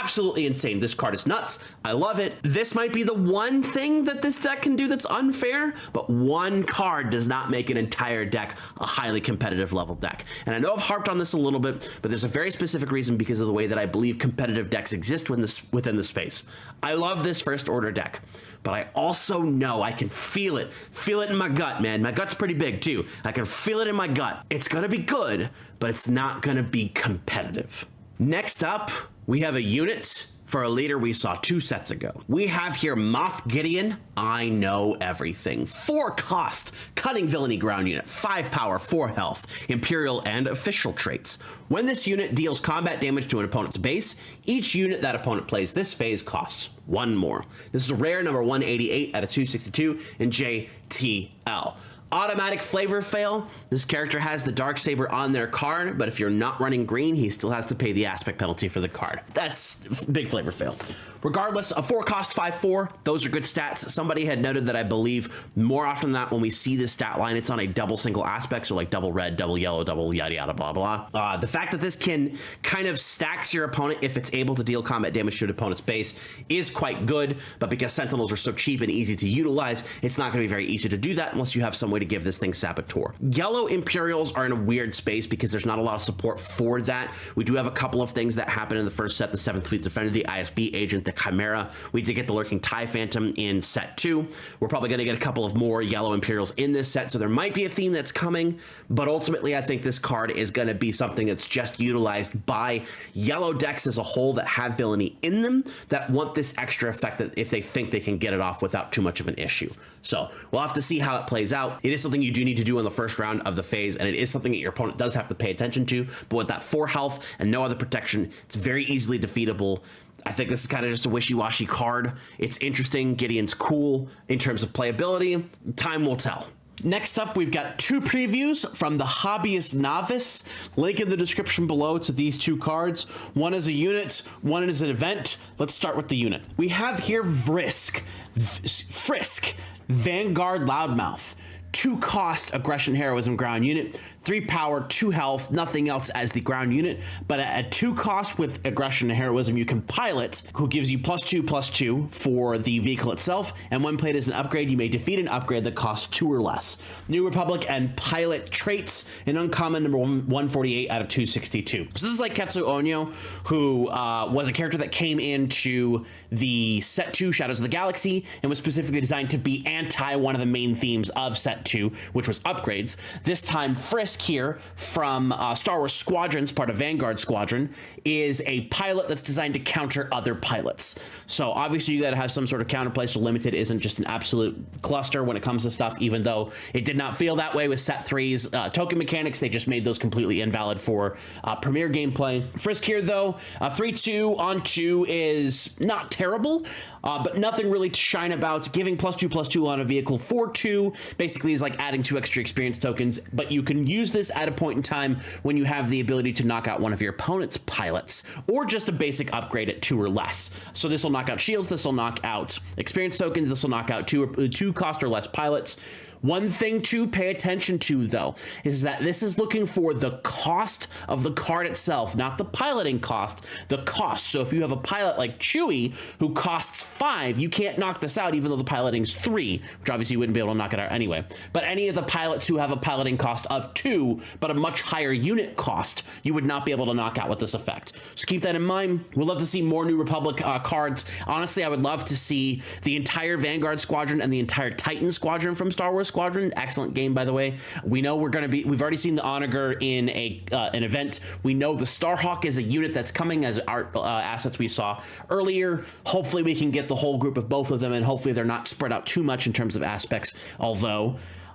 Absolutely insane. This card is nuts. I love it. This might be the one thing that this deck can do that's unfair, but 1 card does not make an entire deck a highly competitive level deck. And I know I've harped on this a little bit, but there's a very specific reason because of the way that I believe competitive decks exist within the space. I love this First Order deck, but I also know I can feel it in my gut, man. My gut's pretty big too. I can feel it in my gut. It's gonna be good, but it's not gonna be competitive. Next up, we have a unit for a leader we saw 2 sets ago. We have here Moff Gideon, I Know Everything. 4 cost, cunning villainy ground unit, 5 power, 4 health, imperial and official traits. When this unit deals combat damage to an opponent's base, each unit that opponent plays this phase costs 1 more. This is a rare number 188 out of 262 in JTL. Automatic flavor fail. This character has the Darksaber on their card, but if you're not running green, he still has to pay the aspect penalty for the card. That's big flavor fail. Regardless, a 4 cost 5/4, those are good stats. Somebody had noted that I believe more often than not when we see this stat line, it's on a double single aspect, so like double red, double yellow, double yada yada blah blah. The fact that this can kind of stacks your opponent if it's able to deal combat damage to an opponent's base is quite good, but because Sentinels are so cheap and easy to utilize, it's not going to be very easy to do that unless you have some way to give this thing Saboteur. Yellow Imperials are in a weird space because there's not a lot of support for that. We do have a couple of things that happen in the first set, the 7th Fleet Defender, the ISB Agent, the Chimera. We did get the Lurking TIE Phantom in set 2. We're probably going to get a couple of more Yellow Imperials in this set, so there might be a theme that's coming, but ultimately I think this card is going to be something that's just utilized by yellow decks as a whole that have villainy in them, that want this extra effect that if they think they can get it off without too much of an issue. So we'll have to see how it plays out. It is something you do need to do in the first round of the phase, and it is something that your opponent does have to pay attention to, but with that 4 health and no other protection, it's very easily defeatable. I think this is kind of just a wishy-washy card. It's interesting. Gideon's cool in terms of playability. Time will tell. Next up, we've got 2 previews from the Hobbyist Novice. Link in the description below to these 2 cards. One is a unit, one is an event. Let's start with the unit. We have here Frisk, Vanguard Loudmouth. 2 cost aggression, heroism, ground unit, 3 power, 2 health, nothing else as the ground unit, but at 2 cost with aggression and heroism, you can pilot, who gives you +2/+2 for the vehicle itself, and when played as an upgrade, you may defeat an upgrade that costs 2 or less. New Republic and pilot traits, an uncommon number 148 out of 262. So this is like Ketsu Onyo, who was a character that came into the set 2 Shadows of the Galaxy and was specifically designed to be anti one of the main themes of set 2, which was upgrades. This time Frisk here from Star Wars Squadrons, part of Vanguard Squadron, is a pilot that's designed to counter other pilots. So obviously you got to have some sort of counterplay, so limited isn't just an absolute cluster when it comes to stuff, even though it did not feel that way with set 3's token mechanics. They just made those completely invalid for premier gameplay. Frisk here though, 3/2 on 2 is not terrible, but nothing really to shine about. Giving +2/+2 on a vehicle for 2 basically is like adding 2 extra experience tokens, but you can use this at a point in time when you have the ability to knock out one of your opponent's pilots, or just a basic upgrade at 2 or less. So this will knock out shields, this will knock out experience tokens, this will knock out 2 cost or less pilots. One thing to pay attention to, though, is that this is looking for the cost of the card itself, not the piloting cost, the cost. So if you have a pilot like Chewie who costs 5, you can't knock this out even though the piloting's 3, which obviously you wouldn't be able to knock it out anyway. But any of the pilots who have a piloting cost of 2, but a much higher unit cost, you would not be able to knock out with this effect. So keep that in mind. We'd love to see more New Republic cards. Honestly, I would love to see the entire Vanguard Squadron and the entire Titan Squadron from Star Wars Squadron. Excellent game, by the way. We know we've already seen the Onager in an event. We know the Starhawk is a unit that's coming as art assets we saw earlier. Hopefully we can get the whole group of both of them, and hopefully they're not spread out too much in terms of aspects, although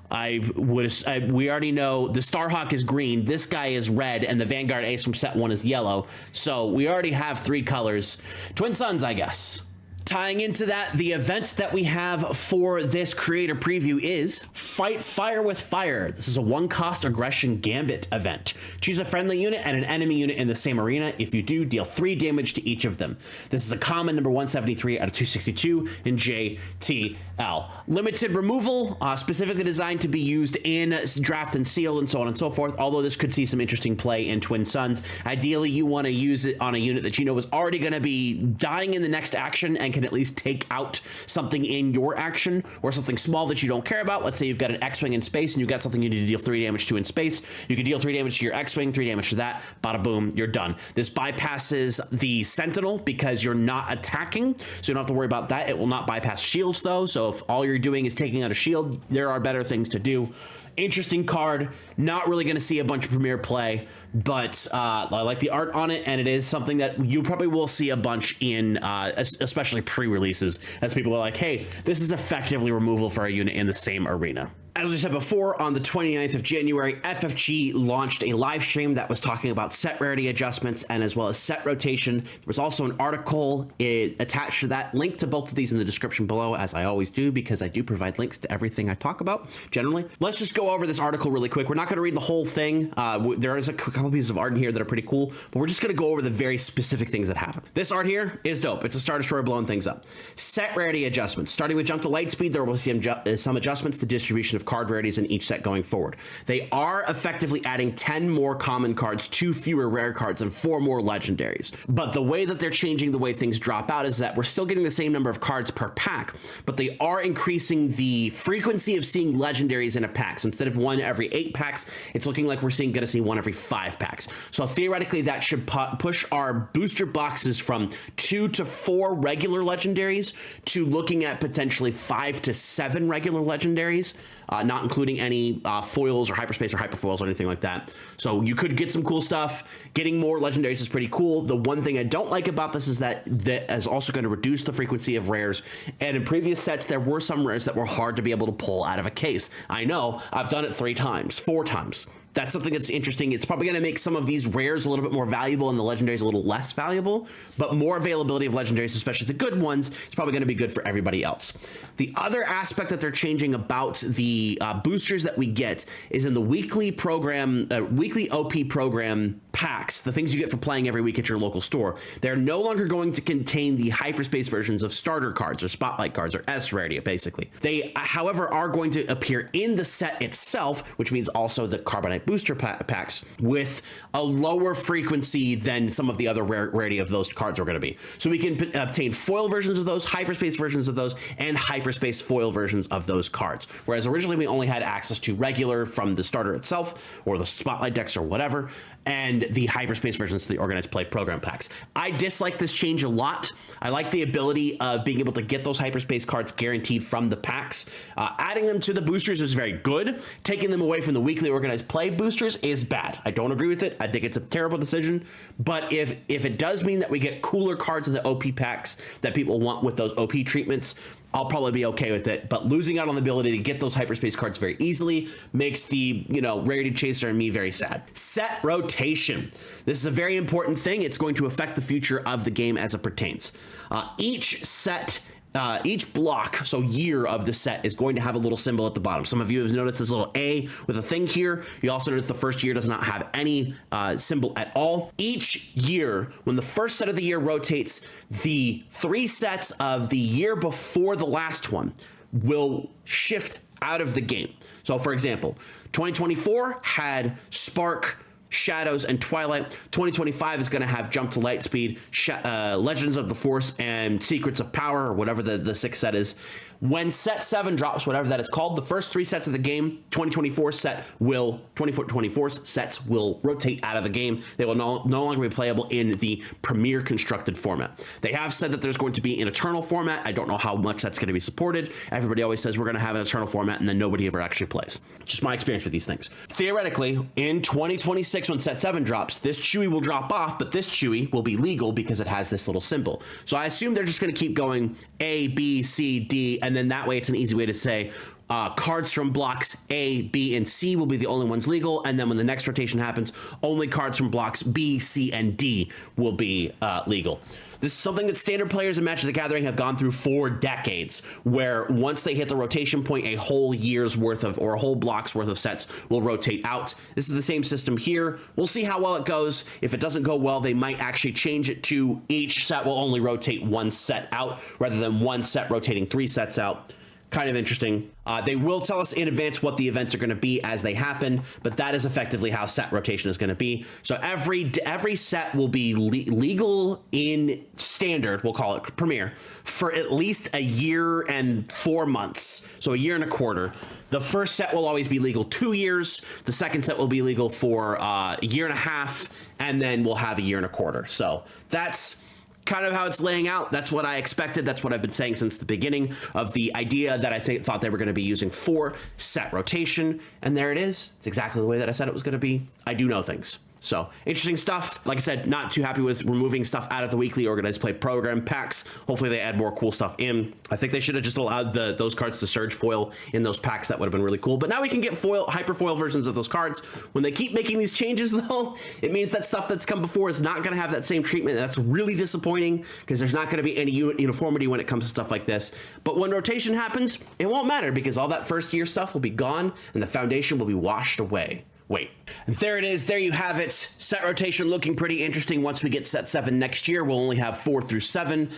we already know the Starhawk is green, this guy is red, and the Vanguard Ace from set 1 is yellow. So we already have 3 colors. Twin Suns, I guess. Tying into that, the event that we have for this creator preview is Fight Fire with Fire. This is a 1-cost aggression gambit event. Choose a friendly unit and an enemy unit in the same arena. If you do, deal 3 damage to each of them. This is a common number 173 out of 262 in JTL. Limited removal, specifically designed to be used in draft and sealed and so on and so forth, although this could see some interesting play in Twin Suns. Ideally, you want to use it on a unit that you know is already going to be dying in the next action and can at least take out something in your action, or something small that you don't care about. Let's say you've got an X-Wing in space and you've got something you need to deal 3 damage to in space. You can deal 3 damage to your X-Wing, 3 damage to that, bada boom, you're done. This bypasses the Sentinel because you're not attacking, so you don't have to worry about that. It will not bypass shields though, so if all you're doing is taking out a shield, there are better things to do. Interesting card, not really going to see a bunch of premier play, but I like the art on it, and it is something that you probably will see a bunch in, especially pre-releases, as people are like, hey, this is effectively removal for a unit in the same arena. As we said before, on the 29th of January, FFG launched a live stream that was talking about set rarity adjustments and as well as set rotation. There was also an article attached to that. Link to both of these in the description below, as I always do, because I do provide links to everything I talk about, generally. Let's just go over this article really quick. We're not going to read the whole thing. There is a couple pieces of art in here that are pretty cool, but we're just going to go over the very specific things that happen. This art here is dope. It's a Star Destroyer blowing things up. Set rarity adjustments. Starting with jump to light speed, there will be some adjustments to distribution of of card rarities in each set going forward. They are effectively adding 10 more common cards, 2 fewer rare cards, and 4 more legendaries. But the way that they're changing the way things drop out is that we're still getting the same number of cards per pack, but they are increasing the frequency of seeing legendaries in a pack. So instead of 1 every 8 packs, it's looking like we're gonna see 1 every 5 packs. So theoretically, that should push our booster boxes from 2 to 4 regular legendaries to looking at potentially 5 to 7 regular legendaries, not including any foils or hyperspace or hyperfoils or anything like that. So you could get some cool stuff. Getting more legendaries is pretty cool. The one thing I don't like about this is that is also going to reduce the frequency of rares. And in previous sets, there were some rares that were hard to be able to pull out of a case. I know, I've done it 3 times, 4 times. That's something that's interesting. It's probably going to make some of these rares a little bit more valuable and the legendaries a little less valuable, but more availability of legendaries, especially the good ones, is probably going to be good for everybody else. The other aspect that they're changing about the boosters that we get is in the weekly program, weekly OP program packs, the things you get for playing every week at your local store. They're no longer going to contain the hyperspace versions of starter cards or spotlight cards or S rarity, basically. They, however, are going to appear in the set itself, which means also the Carbonite booster packs with a lower frequency than some of the other rarity of those cards are going to be. So we can obtain foil versions of those, hyperspace versions of those, and hyperspace foil versions of those cards. Whereas originally we only had access to regular from the starter itself or the spotlight decks or whatever, and the hyperspace versions of the organized play program packs. I dislike this change a lot. I like the ability of being able to get those hyperspace cards guaranteed from the packs. Adding them to the boosters is very good. Taking them away from the weekly organized play boosters is bad. I don't agree with it. I think it's a terrible decision. But if it does mean that we get cooler cards in the OP packs that people want with those OP treatments, I'll probably be okay with it. But losing out on the ability to get those hyperspace cards very easily makes the, rarity chaser and me very sad. Set rotation. This is a very important thing. It's going to affect the future of the game as it pertains. Each block, so year of the set, is going to have a little symbol at the bottom. Some of you have noticed this little A with a thing here. You also notice the first year does not have any symbol at all. Each year, when the first set of the year rotates, the 3 sets of the year before the last one will shift out of the game. So for example, 2024 had Spark, Shadows, and Twilight. 2025 is going to have Jump to Lightspeed, Legends of the Force, and Secrets of Power, or whatever the 6th set is. When set 7 drops, whatever that is called, the first 3 sets of the game, 2024 sets will rotate out of the game. They will no longer be playable in the Premier constructed format. They have said that there's going to be an Eternal format. I don't know how much that's going to be supported. Everybody always says we're going to have an Eternal format, and then nobody ever actually plays. Just my experience with these things. Theoretically, in 2026, when set 7 drops, this Chewy will drop off, but this Chewy will be legal because it has this little symbol. So I assume they're just going to keep going A, B, C, D, and then that way it's an easy way to say cards from blocks A, B, and C will be the only ones legal, and then when the next rotation happens, only cards from blocks B, C, and D will be legal. This is something that standard players in Magic the Gathering have gone through for decades, where once they hit the rotation point, a whole year's worth of, or a whole block's worth of sets will rotate out. This is the same system here. We'll see how well it goes. If it doesn't go well, they might actually change it to each set will only rotate 1 set out, rather than 1 set rotating 3 sets out. Kind of interesting. They will tell us in advance what the events are going to be as they happen, but that is effectively how set rotation is going to be. So every set will be legal in standard, we'll call it Premier, for at least a year and 4 months. So a year and a quarter. The first set will always be legal 2 years. The second set will be legal for a year and a half, and then we'll have a year and a quarter. So that's kind of how it's laying out. That's what I expected. That's what I've been saying since the beginning of the idea that I thought they were going to be using for set rotation. And there it is. It's exactly the way that I said it was going to be. I do know things. So interesting stuff. Like I said, not too happy with removing stuff out of the weekly organized play program packs. Hopefully they add more cool stuff in. I think they should have just allowed those cards to surge foil in those packs. That would have been really cool. But now we can get hyper foil versions of those cards. When they keep making these changes though, it means that stuff that's come before is not going to have that same treatment. That's really disappointing because there's not going to be any uniformity when it comes to stuff like this. But when rotation happens, it won't matter because all that first year stuff will be gone and the foundation will be washed away. wait. And there it is. There you have it. Set rotation looking pretty interesting. Once we get set 7 next year, we'll only have 4 through 7.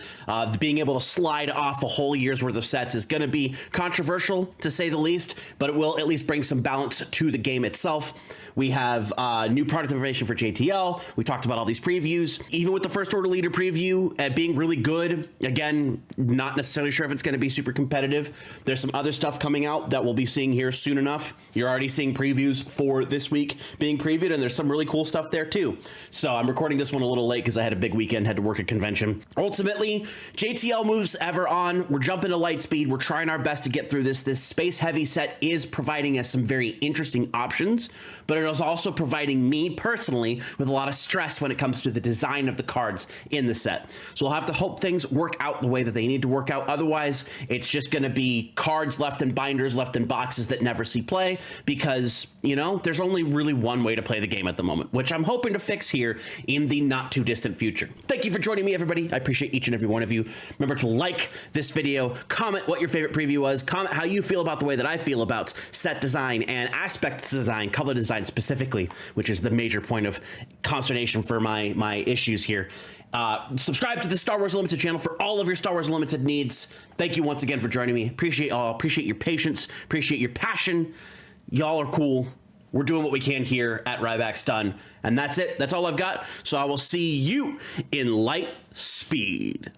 Being able to slide off a whole year's worth of sets is going to be controversial, to say the least, but it will at least bring some balance to the game itself. We have new product information for JTL. We talked about all these previews. Even with the First Order Leader preview being really good, again, not necessarily sure if it's going to be super competitive. There's some other stuff coming out that we'll be seeing here soon enough. You're already seeing previews for this week being previewed, and there's some really cool stuff there too. So I'm recording this one a little late because I had a big weekend, had to work at convention. Ultimately, JTL moves ever on. We're jumping to light speed. We're trying our best to get through this. This space heavy set is providing us some very interesting options, but it is also providing me personally with a lot of stress when it comes to the design of the cards in the set. So we'll have to hope things work out the way that they need to work out. Otherwise, it's just going to be cards left in binders, left in boxes that never see play, because, you know, there's only really one way to play the game at the moment, which I'm hoping to fix here in the not too distant future. Thank you for joining me, everybody. I appreciate each and every one of you. Remember to like this video, comment what your favorite preview was, comment how you feel about the way that I feel about set design and aspect design, color design specifically, which is the major point of consternation for my issues here. Subscribe to the Star Wars Unlimited channel for all of your Star Wars Unlimited needs. Thank you once again for joining me. Appreciate all. Appreciate your patience. Appreciate your passion. Y'all are cool. We're doing what we can here at RybackStun. And that's it. That's all I've got. So I will see you in light speed.